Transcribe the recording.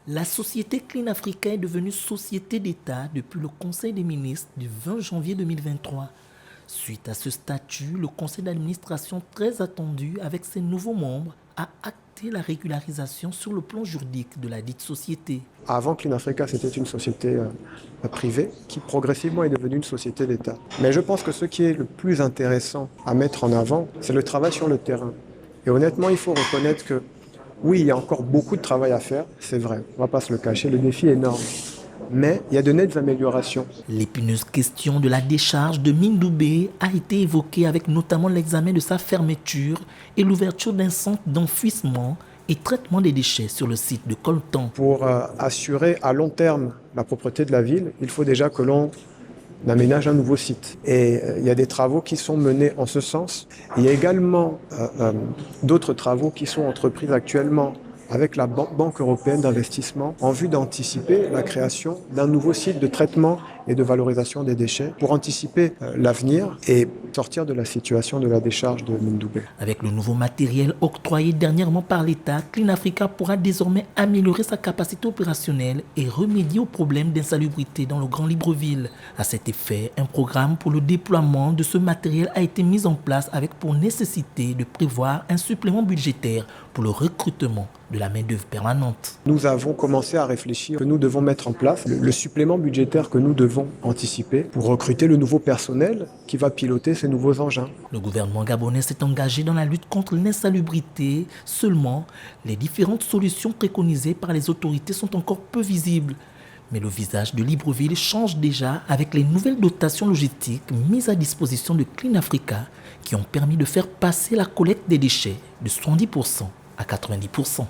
La société Clean Africa est devenue société d'État depuis le Conseil des ministres du 20 janvier 2023. Suite à ce statut, le conseil d'administration très attendu avec ses nouveaux membres a acté la régularisation sur le plan juridique de la dite société. Avant Clean Africa, c'était une société privée qui progressivement est devenue une société d'État. Mais je pense que ce qui est le plus intéressant à mettre en avant, c'est le travail sur le terrain. Et honnêtement, il faut reconnaître que oui, il y a encore beaucoup de travail à faire, c'est vrai, on ne va pas se le cacher, le défi est énorme. Mais il y a de nettes améliorations. L'épineuse question de la décharge de Mindoubé a été évoquée avec notamment l'examen de sa fermeture et l'ouverture d'un centre d'enfouissement et traitement des déchets sur le site de Coltan. Pour assurer à long terme la propreté de la ville, il faut déjà que l'on aménage un nouveau site. Et il y a des travaux qui sont menés en ce sens. Il y a également d'autres travaux qui sont entrepris actuellement avec la Banque européenne d'investissement en vue d'anticiper la création d'un nouveau site de traitement et de valorisation des déchets pour anticiper l'avenir et sortir de la situation de la décharge de Mindoubé. Avec le nouveau matériel octroyé dernièrement par l'État, Clean Africa pourra désormais améliorer sa capacité opérationnelle et remédier aux problèmes d'insalubrité dans le Grand Libreville. À cet effet, un programme pour le déploiement de ce matériel a été mis en place avec pour nécessité de prévoir un supplément budgétaire pour le recrutement de la main-d'œuvre permanente. Nous avons commencé à réfléchir que nous devons mettre en place le supplément budgétaire que nous devons anticiper pour recruter le nouveau personnel qui va piloter ces nouveaux engins. Le gouvernement gabonais s'est engagé dans la lutte contre l'insalubrité. Seulement, les différentes solutions préconisées par les autorités sont encore peu visibles. Mais le visage de Libreville change déjà avec les nouvelles dotations logistiques mises à disposition de Clean Africa qui ont permis de faire passer la collecte des déchets de 70% à 90%.